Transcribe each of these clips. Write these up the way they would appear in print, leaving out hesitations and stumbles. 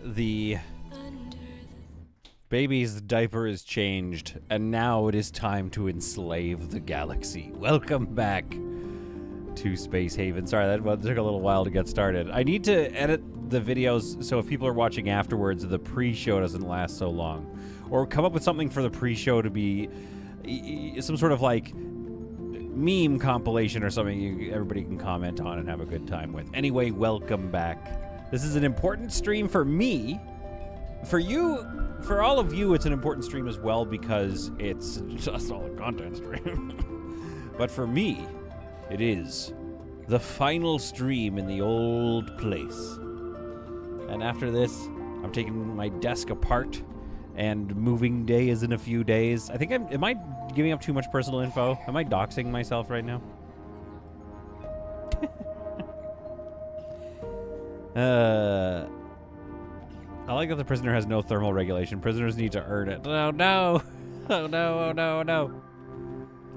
The baby's diaper is changed, and now it is time to enslave the galaxy. Welcome back to Space Haven. Sorry, that took a little while to get started. I need to edit the videos so if people are watching afterwards, the pre-show doesn't last so long. Or come up with something for the pre-show to be some sort of like meme compilation or something everybody can comment on and have a good time with. Anyway, welcome back. This is an important stream for me. For you, for all of you, it's an important stream as well because it's just all a content stream. But for me, it is the final stream in the old place. And after this, I'm taking my desk apart, and moving day is in a few days. I think am I giving up too much personal info? Am I doxing myself right now? I like that the prisoner has no thermal regulation. Prisoners need to earn it. Oh no! Oh no, oh no, oh no.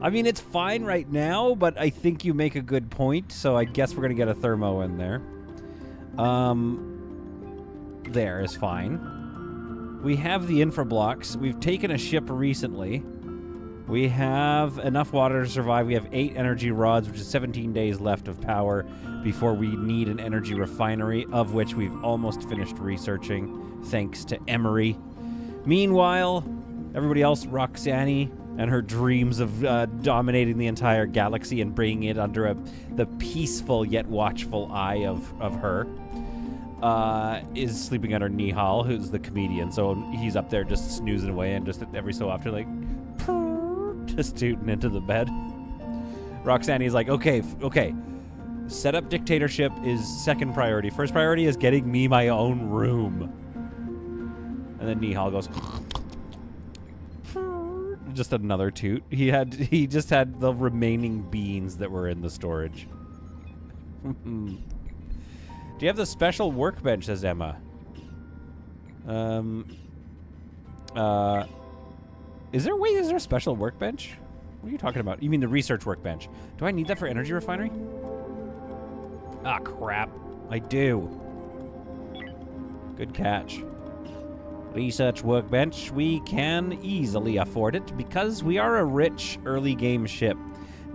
I mean, it's fine right now, but I think you make a good point, so I guess we're gonna get a thermo in there. There is fine. We have the infra blocks. We've taken a ship recently. We have enough water to survive. We have 8 energy rods, which is 17 days left of power before we need an energy refinery, of which we've almost finished researching, thanks to Emery. Meanwhile, everybody else, Roxanne and her dreams of dominating the entire galaxy and bringing it under the peaceful yet watchful eye of her, is sleeping under Nihal, who's the comedian. So he's up there just snoozing away and just every so often like just tooting into the bed. Roxanne's like, okay, set up dictatorship is second priority. First priority is getting me my own room. And then Nihal goes just another toot. He just had the remaining beans that were in the storage. Do you have the special workbench, says Emma? Is there a special workbench? What are you talking about? You mean the research workbench? Do I need that for energy refinery? Ah, crap. I do. Good catch. Research workbench. We can easily afford it because we are a rich early game ship.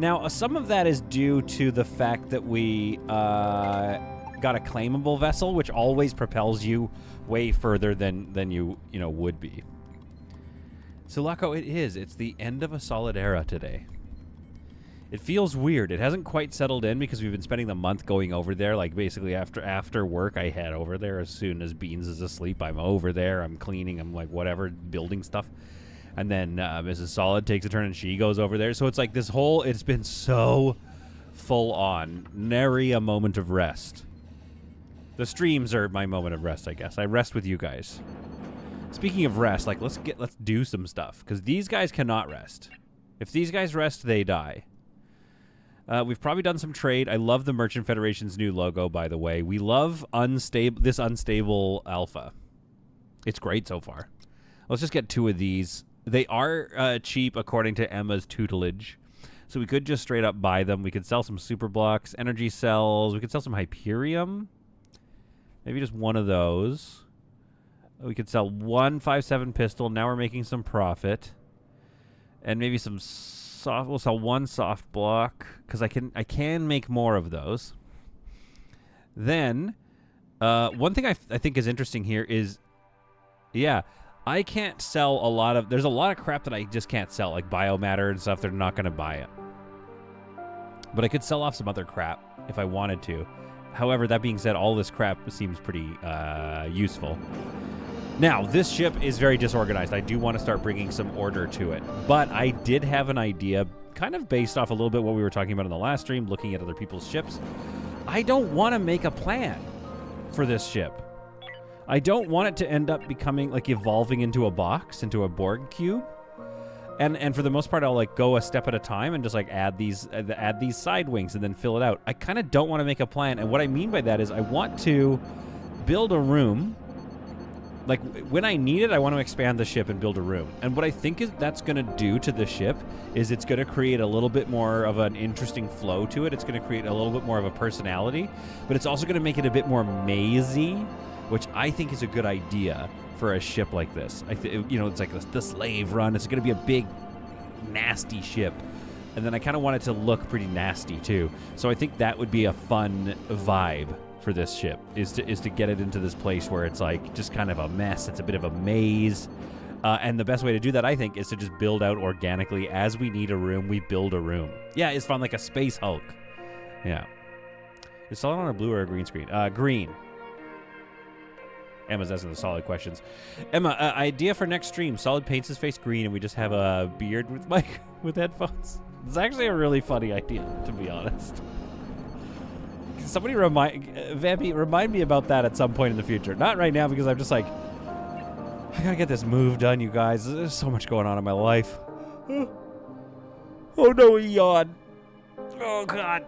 Now, some of that is due to the fact that we got a claimable vessel, which always propels you way further than you would be. Sulaco, it is. It's the end of a solid era today. It feels weird. It hasn't quite settled in because we've been spending the month going over there. Like, basically, after work, I head over there. As soon as Beans is asleep, I'm over there. I'm cleaning. I'm, like, whatever, building stuff. And then Mrs. Solid takes a turn, and she goes over there. So it's like this whole... It's been so full on. Nary a moment of rest. The streams are my moment of rest, I guess. I rest with you guys. Speaking of rest, like, let's do some stuff. Because these guys cannot rest. If these guys rest, they die. We've probably done some trade. I love the Merchant Federation's new logo, by the way. We love this unstable alpha. It's great so far. Let's just get 2 of these. They are cheap according to Emma's tutelage. So we could just straight up buy them. We could sell some super blocks, energy cells. We could sell some Hyperium. Maybe just one of those. We could sell 1 5.7 pistol. Now we're making some profit. And maybe some... We'll sell 1 soft block because I can make more of those. Then, one thing I think is interesting here is, yeah, I can't sell a lot of. There's a lot of crap that I just can't sell, like biomatter and stuff. They're not going to buy it. But I could sell off some other crap if I wanted to. However, that being said, all this crap seems pretty useful. Now, this ship is very disorganized. I do want to start bringing some order to it. But I did have an idea, kind of based off a little bit what we were talking about in the last stream, looking at other people's ships. I don't want to make a plan for this ship. I don't want it to end up becoming, like, evolving into a box, into a Borg cube. And for the most part, I'll, like, go a step at a time and just, like, add these side wings and then fill it out. I kind of don't want to make a plan. And what I mean by that is I want to build a room. Like, when I need it, I want to expand the ship and build a room. And what I think that's going to do to the ship is it's going to create a little bit more of an interesting flow to it. It's going to create a little bit more of a personality. But it's also going to make it a bit more mazy, which I think is a good idea for a ship like this. It's like the slave run. It's going to be a big, nasty ship. And then I kind of want it to look pretty nasty, too. So I think that would be a fun vibe for this ship, is to get it into this place where it's like just kind of a mess. It's a bit of a maze. And the best way to do that, I think, is to just build out organically. As we need a room, we build a room. Yeah, it's fun, like a Space Hulk. Yeah. Is Solid on a blue or a green screen? Green. Emma's asking the Solid questions. Emma, idea for next stream. Solid paints his face green and we just have a beard with mic with headphones. It's actually a really funny idea, to be honest. Somebody Vampy, remind me about that at some point in the future. Not right now, because I'm just like, I gotta get this move done, you guys. There's so much going on in my life. Oh no, he yawned. Oh god.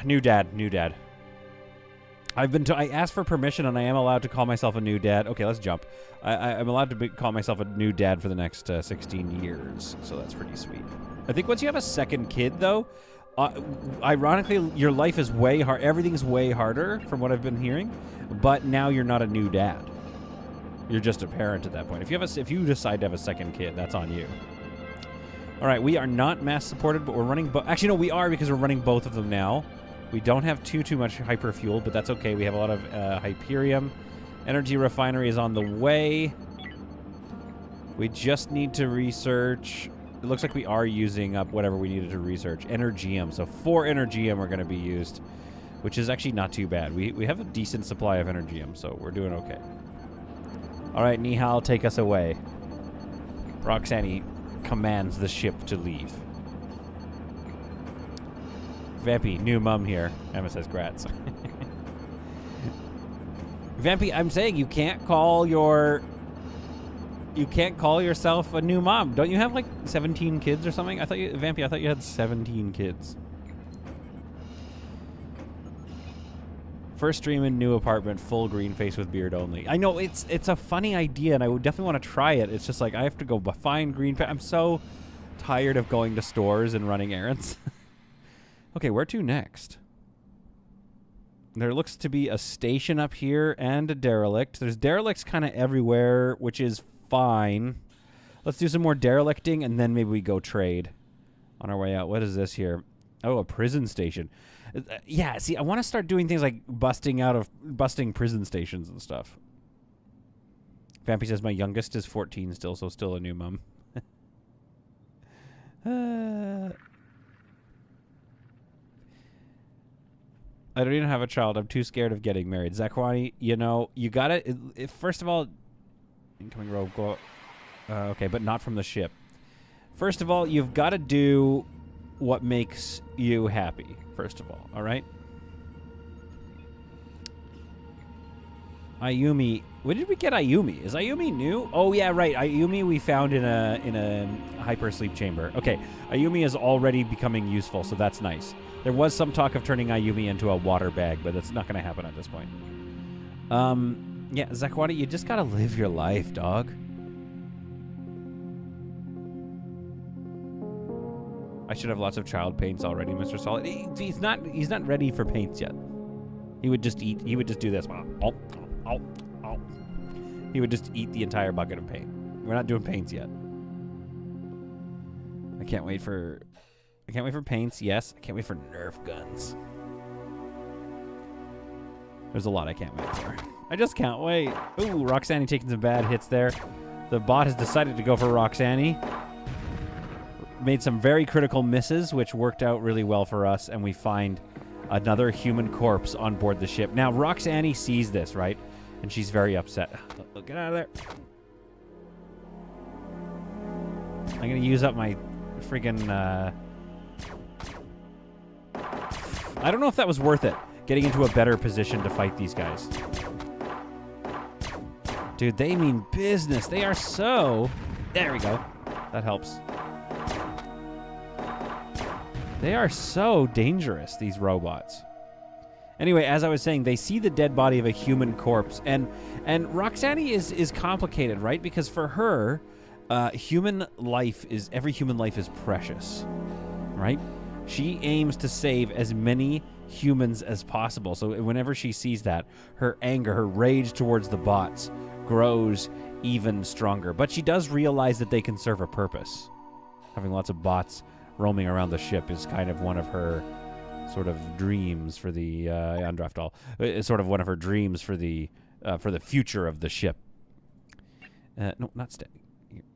New dad. I asked for permission, and I am allowed to call myself a new dad. Okay, let's jump. I'm allowed to call myself a new dad for the next 16 years, so that's pretty sweet. I think once you have a second kid, though, ironically, your life is way hard. Everything's way harder, from what I've been hearing. But now you're not a new dad. You're just a parent at that point. If you decide to have a second kid, that's on you. All right, we are not mass supported, but we're running. Actually, no, we are, because we're running both of them now. We don't have too much hyper fuel, but that's okay. We have a lot of Hyperium. Energy refinery is on the way. We just need to research. It looks like we are using up whatever we needed to research. Energium. So 4 Energium are going to be used, which is actually not too bad. We have a decent supply of Energium, so we're doing okay. All right, Nihal, take us away. Roxanne commands the ship to leave. Vampy, new mum here. Emma says, grats. Vampy, I'm saying you can't call yourself a new mom. Don't you have like 17 kids or something? Vampy, I thought you had 17 kids. First stream in new apartment, full green face with beard only. I know it's a funny idea, and I would definitely want to try it. It's just like I have to go find green. I'm so tired of going to stores and running errands. Okay, where to next? There looks to be a station up here and a derelict. There's derelicts kind of everywhere, which is fine. Let's do some more derelicting, and then maybe we go trade. On our way out. What is this here? Oh, a prison station. Yeah, see, I want to start doing things like busting prison stations and stuff. Vampy says my youngest is 14 still, so still a new mom. I don't even have a child. I'm too scared of getting married. Zakwani, you know, you gotta... first of all... Incoming rogue, go... okay, but not from the ship. First of all, you've got to do what makes you happy, first of all right? Ayumi... When did we get Ayumi? Is Ayumi new? Oh, yeah, right. Ayumi we found in a hypersleep chamber. Okay, Ayumi is already becoming useful, so that's nice. There was some talk of turning Ayumi into a water bag, but that's not going to happen at this point. Yeah, Zakwani, you just got to live your life, dog. I should have lots of child paints already, Mr. Solid. He's not ready for paints yet. He would just do this. He would just eat the entire bucket of paint. We're not doing paints yet. I can't wait for paints, yes. I can't wait for Nerf guns. There's a lot I can't wait for. I just can't wait. Ooh, Roxanne taking some bad hits there. The bot has decided to go for Roxanne. Made some very critical misses, which worked out really well for us, and we find another human corpse on board the ship. Now, Roxanne sees this, right? And she's very upset. Get out of there. I'm going to use up my friggin'... I don't know if that was worth it, getting into a better position to fight these guys. Dude, they mean business. They are so... There we go. That helps. They are so dangerous, these robots. Anyway, as I was saying, they see the dead body of a human corpse, and Roxanne is complicated, right? Because for her, every human life is precious, right? She aims to save as many humans as possible. So whenever she sees that, her anger, her rage towards the bots grows even stronger. But she does realize that they can serve a purpose. Having lots of bots roaming around the ship is kind of one of her sort of dreams for the undraft all. It's sort of one of her dreams for the future of the ship. No, not stay.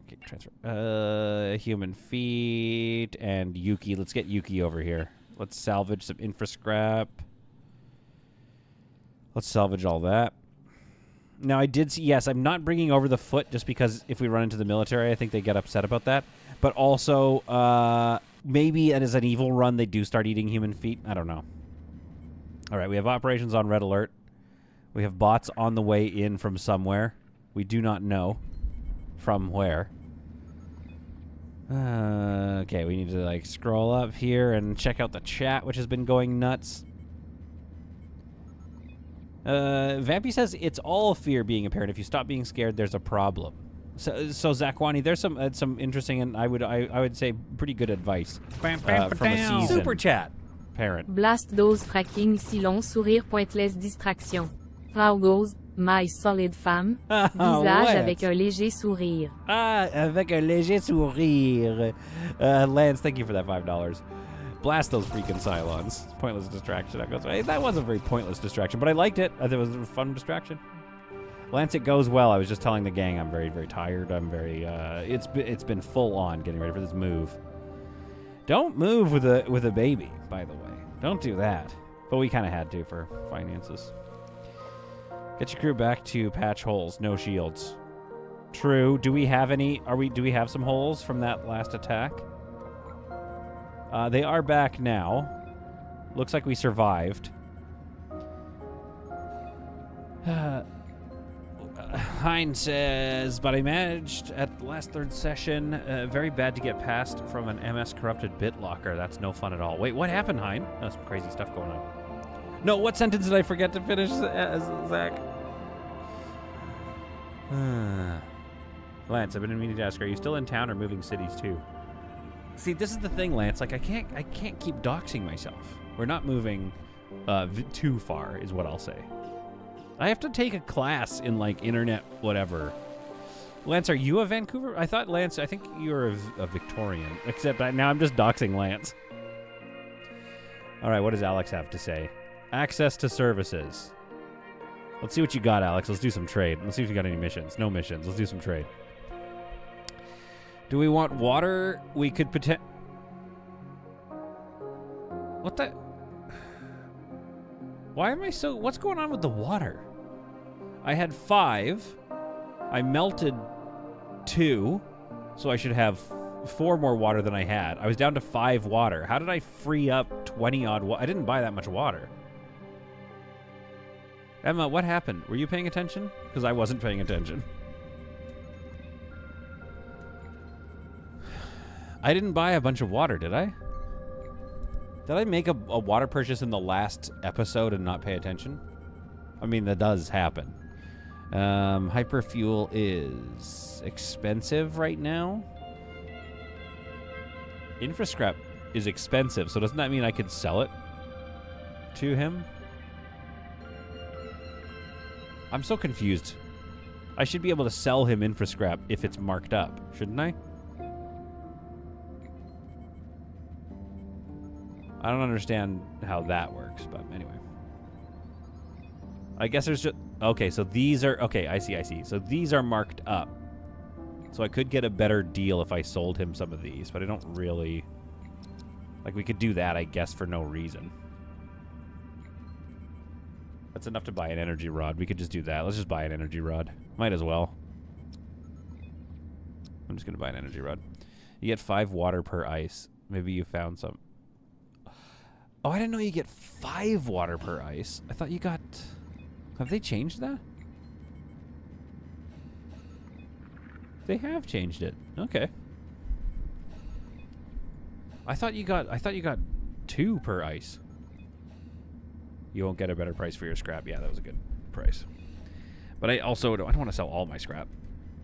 Okay, transfer. Human feet and Yuki. Let's get Yuki over here. Let's salvage some infra scrap. Let's salvage all that. Now, I did see, yes, I'm not bringing over the foot just because if we run into the military, I think they get upset about that. But also, maybe as an evil run, they do start eating human feet. I don't know. All right, we have operations on red alert. We have bots on the way in from somewhere. We do not know from where. Okay, we need to, like, scroll up here and check out the chat, which has been going nuts. Vampy says it's all fear being a parent. If you stop being scared, there's a problem. So Zakwani, there's some interesting and I would say pretty good advice from a seasoned super chat parent. Blast dose fracking si long sourire pointless distraction. Frau goes, my solid femme. Visage avec un léger sourire. Ah, avec un léger sourire. Lance, thank you for that $5. Blast those freaking Cylons. Pointless distraction. Hey, that was a very pointless distraction, but I liked it. I thought it was a fun distraction. Lance, it goes well. I was just telling the gang I'm very, very tired. I'm very, it's been full on getting ready for this move. Don't move with a baby, by the way. Don't do that. But we kind of had to for finances. Get your crew back to patch holes. No shields. True. Do we have any? Do we have some holes from that last attack? They are back now. Looks like we survived. Hein says, but I managed at the last third session. Very bad to get past from an MS corrupted BitLocker. That's no fun at all. Wait, what happened, Hein? That's some crazy stuff going on. No, what sentence did I forget to finish, Zach? Lance, I've been meaning to ask, are you still in town or moving cities too? See, this is the thing, Lance. Like, I can't keep doxing myself. We're not moving too far, is what I'll say. I have to take a class in, like, internet whatever Lance, are you a Vancouver? I thought Lance, I think you're a Victorian. Except now I'm just doxing Lance. All right, what does Alex have to say? Access to services. Let's see what you got, Alex. Let's do some trade. Let's see if you got any missions. No missions. Let's do some trade. Do we want water? We could potentially... What the... Why am I so... What's going on with the water? I had 5. I melted 2. So I should have 4 more water than I had. I was down to 5 water. How did I free up 20 odd water? I didn't buy that much water. Emma, what happened? Were you paying attention? Because I wasn't paying attention. I didn't buy a bunch of water, did I? Did I make a water purchase in the last episode and not pay attention? I mean, that does happen. Hyperfuel is expensive right now. Infrascrap is expensive, so doesn't that mean I could sell it to him? I'm so confused. I should be able to sell him infrascrap if it's marked up, shouldn't I? I don't understand how that works, but anyway. I guess there's just... Okay, so these are... Okay, I see. So these are marked up. So I could get a better deal if I sold him some of these, but I don't really... Like, we could do that, I guess, for no reason. That's enough to buy an energy rod. We could just do that. Let's just buy an energy rod. Might as well. I'm just going to buy an energy rod. You get 5 water per ice. Maybe you found some... Oh, I didn't know you get 5 water per ice. I thought you got... Have they changed that? They have changed it. Okay. I thought you got 2 per ice. You won't get a better price for your scrap. Yeah, that was a good price. But I also don't want to sell all my scrap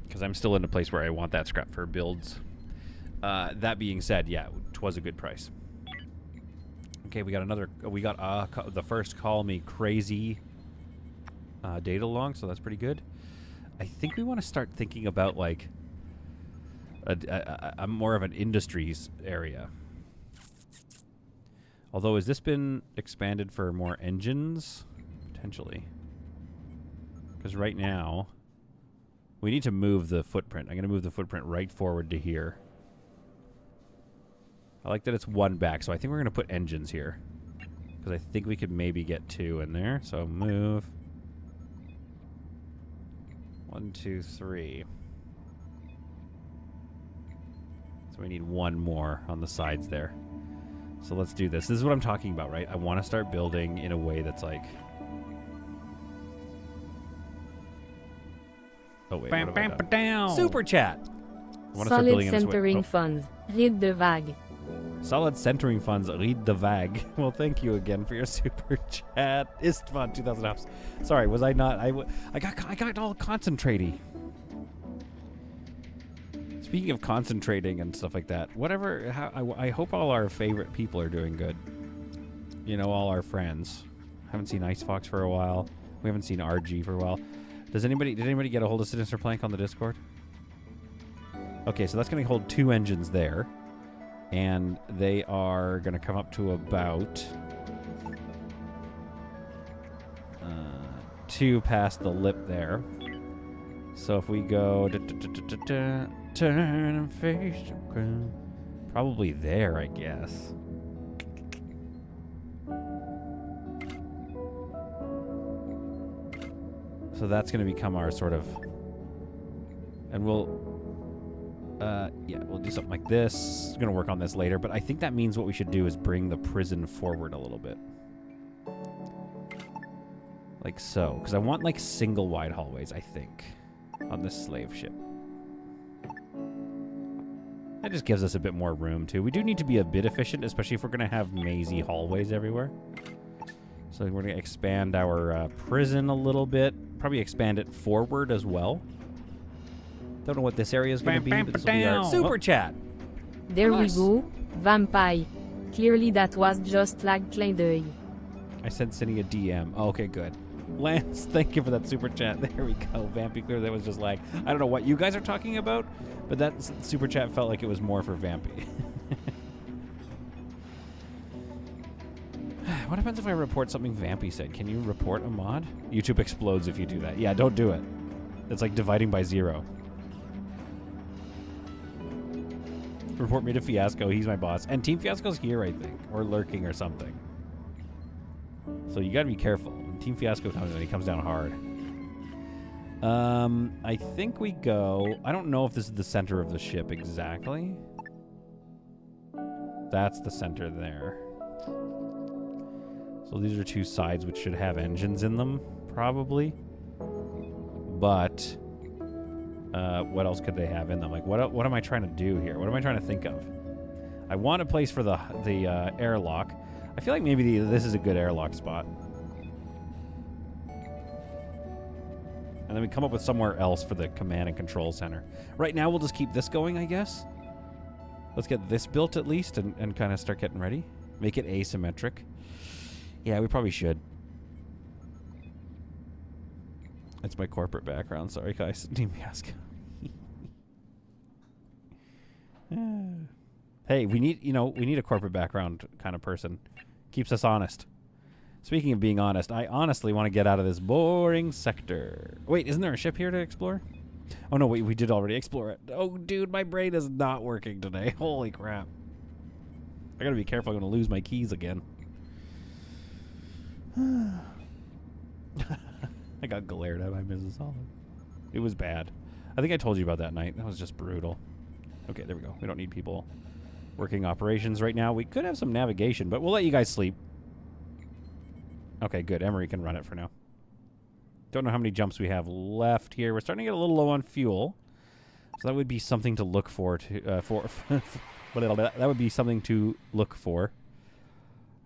because I'm still in a place where I want that scrap for builds. That being said, yeah, it was a good price. Okay, we got another. We got the first Call Me Crazy data log, so that's pretty good. I think we want to start thinking about like a more of an industries area. Although, has this been expanded for more engines? Potentially. Because right now, we need to move the footprint. I'm going to move the footprint right forward to here. I like that it's 1 back, so I think we're going to put engines here. Because I think we could maybe get 2 in there. So move. 1, 2, 3. So we need 1 more on the sides there. So let's do this. This is what I'm talking about, right? I want to start building in a way that's like... Oh, wait. Bam, bam, down. Super chat! Solid centering funds. Read the vague. Solid centering funds. Read the vague. Well, thank you again for your super chat. Istvan, 2,000 hops. Sorry, was I not... I got all concentrating. Speaking of concentrating and stuff like that, whatever, I hope all our favorite people are doing good. You know, all our friends. Haven't seen Icefox for a while. We haven't seen RG for a while. Did anybody get a hold of Sinister Plank on the Discord? Okay, so that's going to hold 2 engines there. And they are going to come up to about 2 past the lip there. So if we go... Turn and face the ground. Probably there, I guess. So that's going to become our sort of... And we'll... yeah, we'll do something like this. I'm going to work on this later, but I think that means what we should do is bring the prison forward a little bit. Like so. Because I want, like, single wide hallways, I think, on this slave ship. That just gives us a bit more room, too. We do need to be a bit efficient, especially if we're going to have mazy hallways everywhere. So we're going to expand our prison a little bit. Probably expand it forward as well. Don't know what this area is going to be, but this will be our super chat. There we go. Vampire. Clearly that was just like clin d'œil. I sent Cindy a DM. Oh, okay, good. Lance, thank you for that super chat. There we go. Vampy clear. That was just like, I don't know what you guys are talking about, but that super chat felt like it was more for Vampy. What happens if I report something Vampy said? Can you report a mod? YouTube explodes if you do that. Yeah, don't do it. It's like dividing by 0. Report me to Fiasco. He's my boss. And Team Fiasco's here, I think. Or lurking or something. So you gotta be careful. When Team Fiasco comes in, he comes down hard. I think we go... I don't know if this is the center of the ship exactly. That's the center there. So these are 2 sides which should have engines in them, probably. But what else could they have in them? Like, what am I trying to do here? What am I trying to think of? I want a place for the airlock. I feel like maybe this is a good airlock spot. And then we come up with somewhere else for the command and control center. Right now, we'll just keep this going, I guess. Let's get this built at least and kind of start getting ready. Make it asymmetric. Yeah, we probably should. It's my corporate background. Sorry, guys. Team Fiasco. Hey, we need a corporate background kind of person. Keeps us honest. Speaking of being honest, I honestly want to get out of this boring sector. Wait, isn't there a ship here to explore? Oh, no, wait, we did already explore it. Oh, dude, my brain is not working today. Holy crap. I gotta be careful. I'm gonna lose my keys again. I got glared at by Mrs. Solid. It was bad. I think I told you about that night. That was just brutal. Okay, there we go. We don't need people working operations right now. We could have some navigation, but we'll let you guys sleep. Okay, good. Emery can run it for now. Don't know how many jumps we have left here. We're starting to get a little low on fuel. So that would be something to look for. That would be something to look for.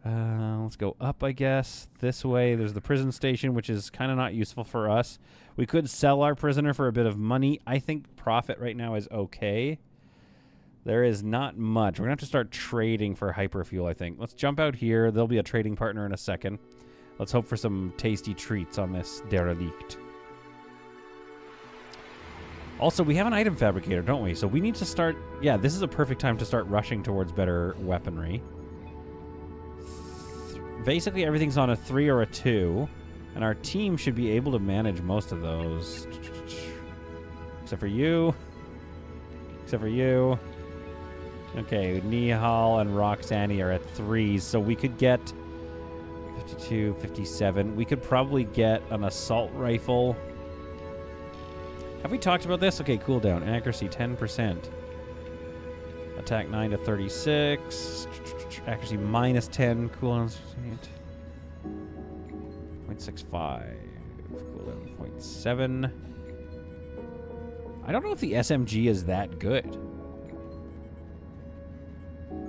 Let's go up, I guess. This way, there's the prison station, which is kind of not useful for us. We could sell our prisoner for a bit of money. I think profit right now is okay. There is not much. We're going to have to start trading for hyperfuel, I think. Let's jump out here. There'll be a trading partner in a second. Let's hope for some tasty treats on this derelict. Also, we have an item fabricator, don't we? So we need to start... Yeah, this is a perfect time to start rushing towards better weaponry. Basically, everything's on a 3 or a 2. And our team should be able to manage most of those. Except for you. Except for you. Okay, Nihal and Roxanne are at 3s. So we could get 52, 57. We could probably get an assault rifle. Have we talked about this? Okay, cooldown. Accuracy 10%. Attack 9 to 36. Accuracy minus 10. Cooldown 0.65. Cooldown 0.7. I don't know if the SMG is that good.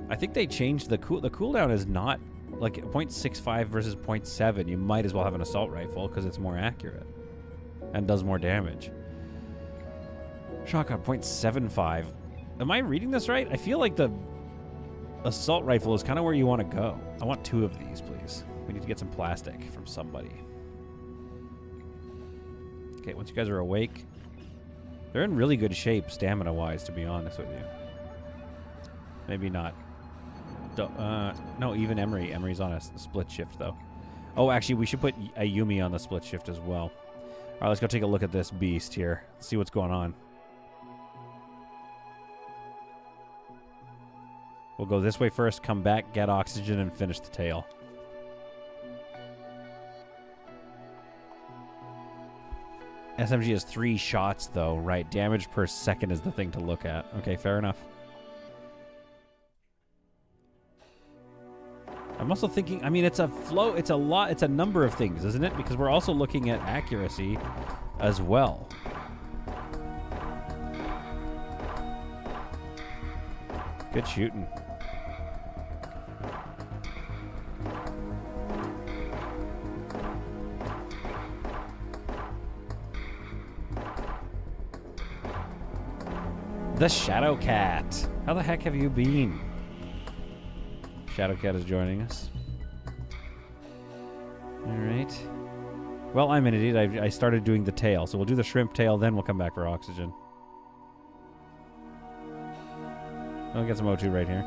I think they changed the cooldown is not like 0.65 versus 0.7. You might as well have an assault rifle because it's more accurate and does more damage. Shotgun 0.75. Am I reading this right? I feel like the assault rifle is kind of where you want to go. I want 2 of these, please. We need to get some plastic from somebody. Okay, once you guys are awake. They're in really good shape stamina-wise, to be honest with you. Maybe not. No, even Emery. Emery's on a split shift, though. Oh, actually, we should put Ayumi on the split shift as well. All right, let's go take a look at this beast here. Let's see what's going on. We'll go this way first, come back, get oxygen, and finish the tail. SMG has 3 shots, though, right? Damage per second is the thing to look at. Okay, fair enough. I'm also thinking, I mean, it's a flow, it's a lot, it's a number of things, isn't it? Because we're also looking at accuracy as well. Good shooting. The Shadow Cat. How the heck have you been? Shadow Cat is joining us. All right. Well, I'm an idiot. I started doing the tail, so we'll do the shrimp tail, then we'll come back for oxygen. I'll get some O2 right here.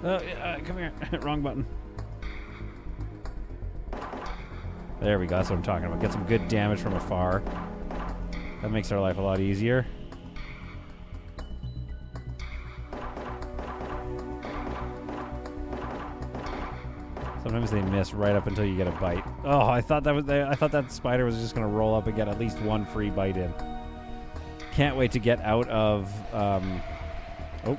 Oh, come here. Wrong button. There we go. That's what I'm talking about. Get some good damage from afar. That makes our life a lot easier. Sometimes they miss right up until you get a bite. Oh, I thought that spider was just gonna roll up and get at least one free bite in. Can't wait to get out of. Oh,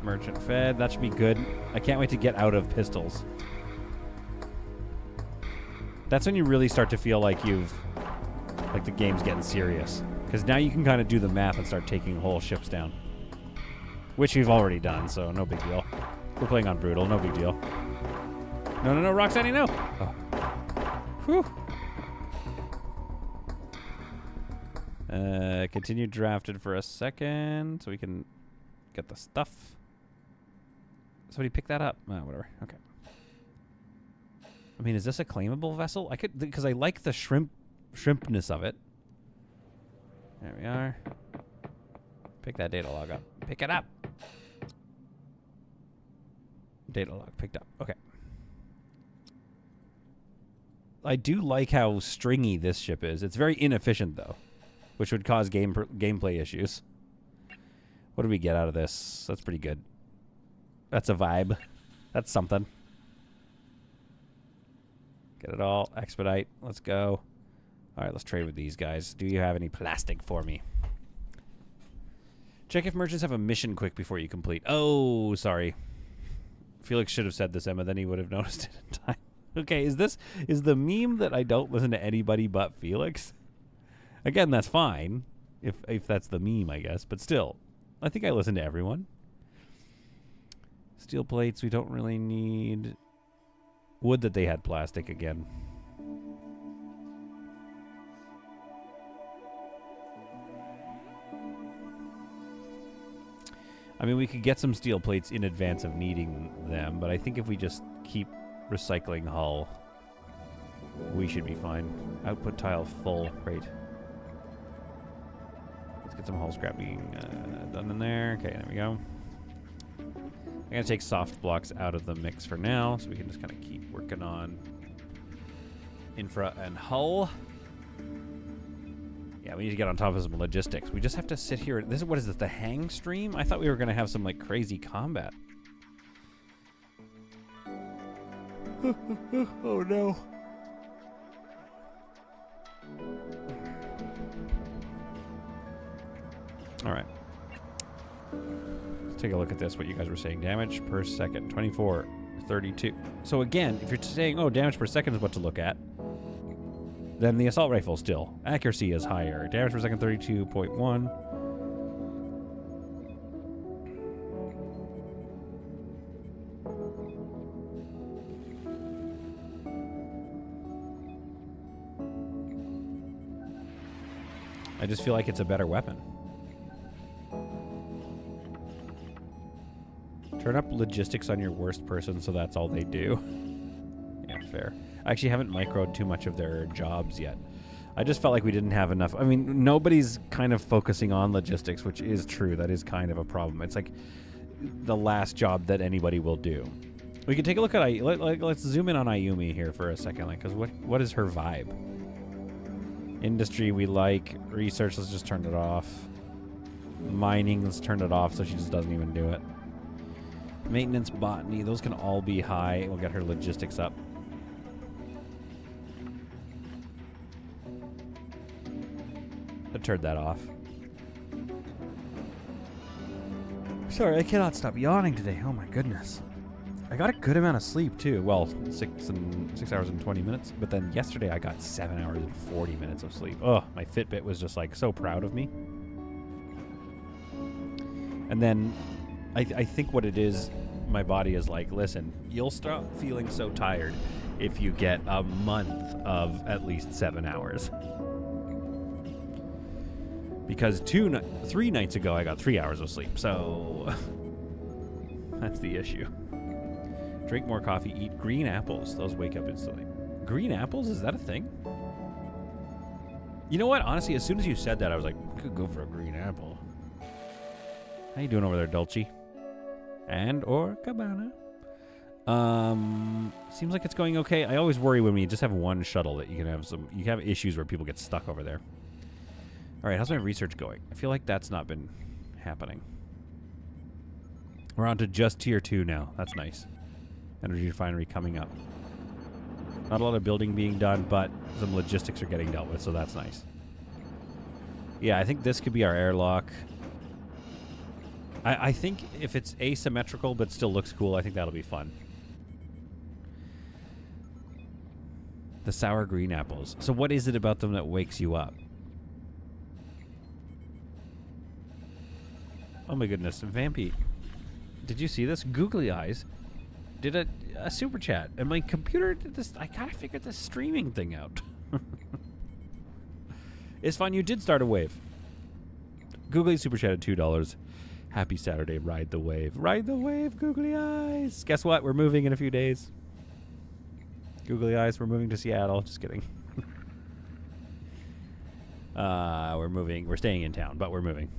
merchant fed. That should be good. I can't wait to get out of pistols. That's when you really start to feel like the game's getting serious, because now you can kind of do the math and start taking whole ships down, which we've already done. So no big deal. We're playing on brutal. No big deal. No, Roxanne, no. Oh. Whew. Continue drafted for a second so we can get the stuff. Somebody pick that up. Whatever. Okay. I mean, is this a claimable vessel? I could, because I like the shrimpness of it. There we are. Pick that data log up. Pick it up. Data log picked up. Okay. I do like how stringy this ship is. It's very inefficient, though, which would cause gameplay issues. What do we get out of this? That's pretty good. That's a vibe. That's something. Get it all. Expedite. Let's go. All right, let's trade with these guys. Do you have any plastic for me? Check if merchants have a mission quick before you complete. Oh, sorry. Felix should have said this, Emma. Then he would have noticed it in time. Okay, is the meme that I don't listen to anybody but Felix? Again, that's fine. If that's the meme, I guess. But still, I think I listen to everyone. Steel plates, we don't really need. Would that they had plastic again. I mean, we could get some steel plates in advance of needing them, but I think if we just keep recycling hull, we should be fine. Output tile full. Great. Let's get some hull scrap being done in there. Okay, there we go. I'm going to take soft blocks out of the mix for now, so we can just kind of keep working on infra and hull. Yeah, we need to get on top of some logistics. We just have to sit here. What is this, the hang stream? I thought we were going to have some, like, crazy combat. Oh, no. All right. Let's take a look at this, what you guys were saying. Damage per second, 24, 32. So again, if you're saying, oh, damage per second is what to look at, then the assault rifle still. Accuracy is higher. Damage per second, 32.1. I just feel like it's a better weapon. Turn up logistics on your worst person so that's all they do. Yeah, fair. I actually haven't microed too much of their jobs yet. I just felt like we didn't have enough. I mean, nobody's kind of focusing on logistics, which is true. That is kind of a problem. It's like the last job that anybody will do. We can take a look at let's zoom in on Ayumi here for a second, like, because what is her vibe? Industry we like. Research, let's just turn it off. Mining, let's turn it off so she just doesn't even do it. Maintenance, botany, those can all be high. We'll get her logistics up. I turned that off. Sorry, I cannot stop yawning today. Oh my goodness. I got a good amount of sleep too. Well, 6 hours and 20 minutes. But then yesterday I got 7 hours and 40 minutes of sleep. Oh, my Fitbit was just like so proud of me. And then I think what it is, my body is like, listen, you'll stop feeling so tired if you get a month of at least 7 hours. Because 3 nights ago, I got 3 hours of sleep. So that's the issue. Drink more coffee. Eat green apples. Those wake up instantly. Green apples? Is that a thing? You know what? Honestly, as soon as you said that, I was like, could go for a green apple. How you doing over there, Dulce? And or Cabana? Seems like it's going okay. I always worry when we just have one shuttle that you have issues where people get stuck over there. All right, how's my research going? I feel like that's not been happening. We're on to just tier 2 now. That's nice. Energy refinery coming up. Not a lot of building being done, but some logistics are getting dealt with, so that's nice. Yeah, I think this could be our airlock. I think if it's asymmetrical but still looks cool, I think that'll be fun. The sour green apples. So what is it about them that wakes you up? Oh my goodness, Vampy. Did you see this? Googly Eyes did a super chat, and my computer did this. I kind of figured this streaming thing out. It's fun. You did start a wave. Googly super chatted $2. Happy Saturday. Ride the wave. Ride the wave, Googly Eyes. Guess what? We're moving in a few days. Googly Eyes, we're moving to Seattle. Just kidding. We're moving. We're staying in town, but we're moving.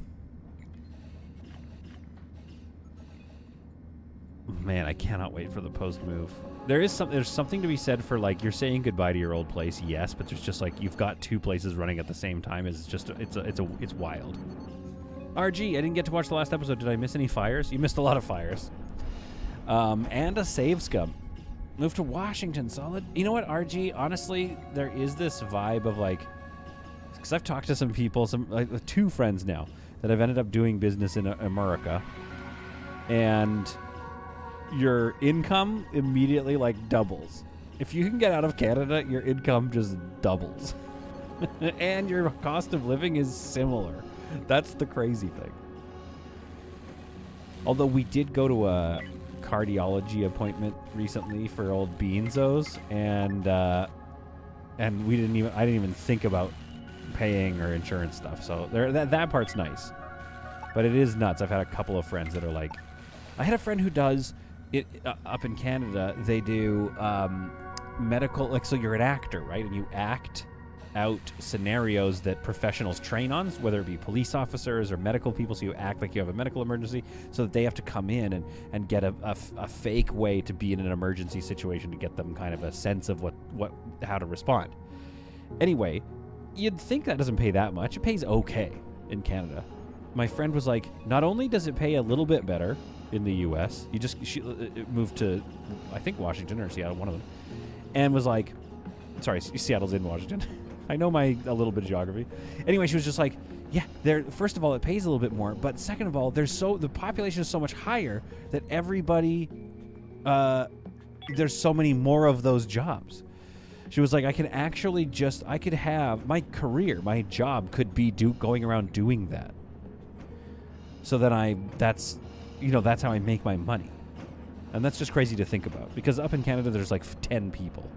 Man, I cannot wait for the post move. There's something to be said for, like, you're saying goodbye to your old place, yes, but there's just like you've got 2 places running at the same time. It's wild. RG, I didn't get to watch the last episode. Did I miss any fires? You missed a lot of fires. And a save scum. Moved to Washington, solid. You know what, RG? Honestly, there is this vibe of like, because I've talked to some people, like 2 friends now that I've ended up doing business in America, and your income immediately like doubles. If you can get out of Canada, your income just doubles. And your cost of living is similar. That's the crazy thing. Although we did go to a cardiology appointment recently for old Beanzos, and I didn't even think about paying or insurance stuff. So that part's nice. But it is nuts. I've had a couple of friends that are like, I had a friend who does it up in Canada. They do medical, like, so you're an actor, right? And you act out scenarios that professionals train on, whether it be police officers or medical people. So you act like you have a medical emergency, so that they have to come in and get a fake way to be in an emergency situation to get them kind of a sense of how to respond. Anyway, you'd think that doesn't pay that much. It pays okay in Canada. My friend was like, not only does it pay a little bit better in the U.S., she moved to, I think, Washington or Seattle, one of them, and was like, sorry, Seattle's in Washington. I know a little bit of geography. Anyway, she was just like, yeah, first of all, it pays a little bit more, but second of all, the population is so much higher that everybody, there's so many more of those jobs. She was like, I could have my career, my job could be going around doing that. So then that's how I make my money. And that's just crazy to think about, because up in Canada, there's like 10 people.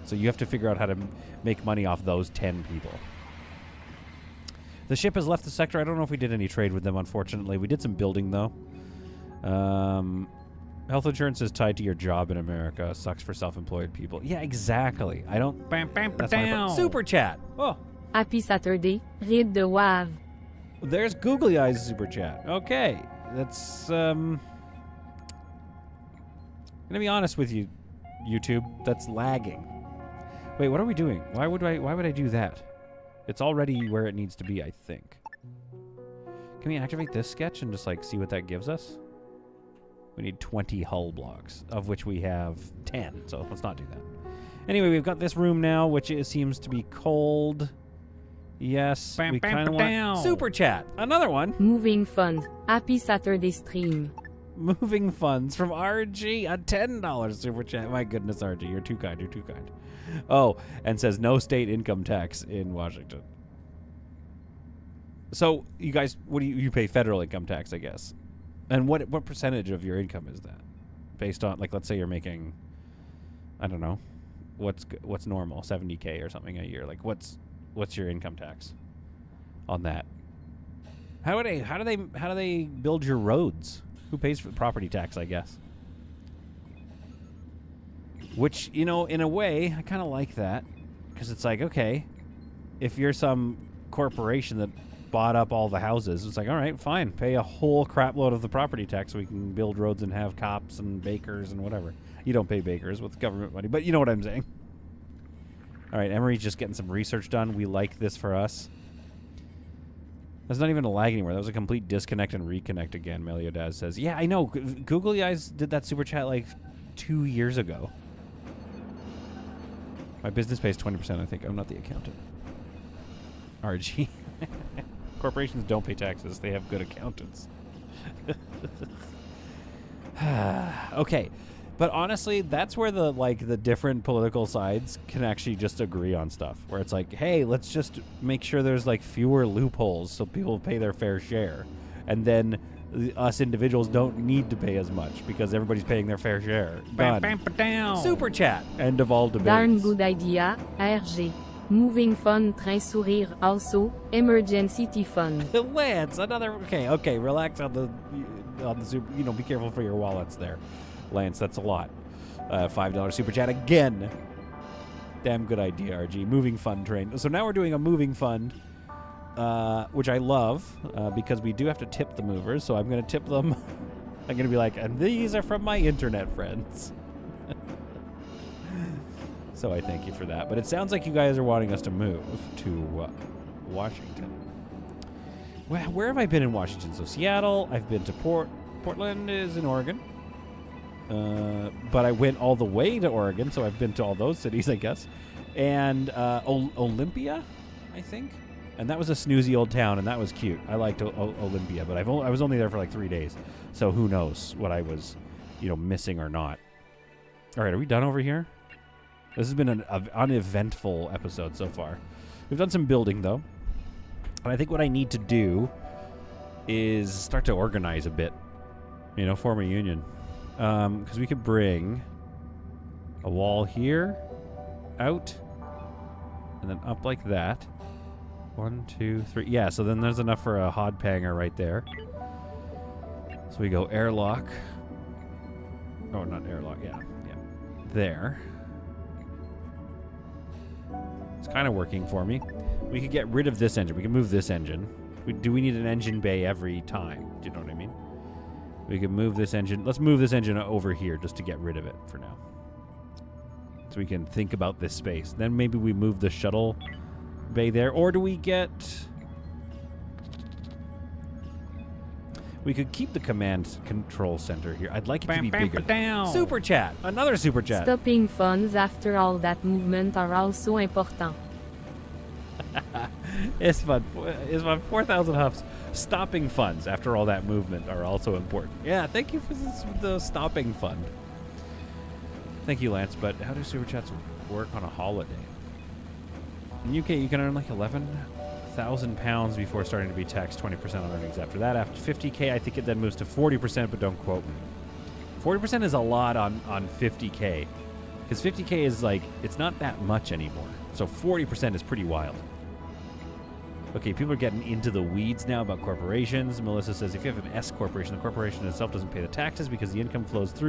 So you have to figure out how to make money off those 10 people. The ship has left the sector. I don't know if we did any trade with them, unfortunately. We did some building, though. Health insurance is tied to your job in America. Sucks for self-employed people. Yeah, exactly. I don't... That's my super chat. Oh. Happy Saturday. Read the wave. There's Googly Eyes super chat. Okay. That's, gonna be honest with you, YouTube. That's lagging. Wait, what are we doing? Why would I do that? It's already where it needs to be, I think. Can we activate this sketch and just like see what that gives us? We need 20 hull blocks, of which we have 10, so let's not do that. Anyway, we've got this room now, which seems to be cold. Yes, we kind of want... Super chat! Another one! Moving funds. Happy Saturday stream. Moving funds from RG, a $10 super chat. My goodness, RG, you're too kind, you're too kind. Oh, and says no state income tax in Washington. So, you guys, what do you pay federal income tax, I guess? And what percentage of your income is that? Based on, like, let's say you're making, I don't know, what's normal, 70K or something a year. Like, what's your income tax on that? How do they build your roads? Who pays for the property tax, I guess? Which, in a way, I kind of like that. Because it's like, okay, if you're some corporation that bought up all the houses, it's like, all right, fine. Pay a whole crap load of the property tax so we can build roads and have cops and bakers and whatever. You don't pay bakers with government money, but you know what I'm saying. All right, Emery's just getting some research done. We like this for us. That's not even a lag anymore. That was a complete disconnect and reconnect again, Meliodaz says. Yeah, I know. Google guys did that super chat like 2 years ago. My business pays 20%, I think. I'm not the accountant. RG. Corporations don't pay taxes. They have good accountants. Okay. But honestly, that's where the different political sides can actually just agree on stuff. Where it's like, hey, let's just make sure there's fewer loopholes so people pay their fair share. And then us individuals don't need to pay as much because everybody's paying their fair share. Done. Super chat. End of all debates. Darn good idea, RG. Moving fund, train sourire, also, emergency fund. Lance, another... Okay, relax on the super... be careful for your wallets there. Lance, that's a lot. $5 super chat again. Damn good idea, RG. Moving fund train. So now we're doing a moving fund, which I love because we do have to tip the movers. So I'm going to tip them. I'm going to be like, and these are from my internet friends. So I thank you for that. But it sounds like you guys are wanting us to move to Washington. Where have I been in Washington? So Seattle. I've been to Portland is in Oregon. But I went all the way to Oregon, so I've been to all those cities, I guess. And Olympia, I think. And that was a snoozy old town, and that was cute. I liked Olympia, but I was only there for 3 days. So who knows what I was, missing or not. All right, are we done over here? This has been an uneventful episode so far. We've done some building, though. And I think what I need to do is start to organize a bit. Form a union. Because we could bring a wall here, out, and then up like that. 1, 2, 3. Yeah, so then there's enough for a hod panger right there. So we go airlock. Oh, not airlock. Yeah. There. It's kind of working for me. We could get rid of this engine. We can move this engine. Do we need an engine bay every time? Do you know what I mean? We can move this engine. Let's move this engine over here just to get rid of it for now. So we can think about this space. Then maybe we move the shuttle bay there. Or do we get... We could keep the command control center here. I'd like it to be bigger. Super chat. Another super chat. Stopping funds after all that movement are also important. It's fun. 4,000 huffs. Stopping funds after all that movement are also important. Yeah, thank you for the stopping fund. Thank you, Lance. But how do super chats work on a holiday? In UK, you can earn £11,000 before starting to be taxed 20% on earnings. After that, after 50K, I think it then moves to 40%, but don't quote me. 40% is a lot on 50K. Because 50K is it's not that much anymore. So 40% is pretty wild. Okay, people are getting into the weeds now about corporations. Melissa says if you have an S corporation, the corporation itself doesn't pay the taxes because the income flows through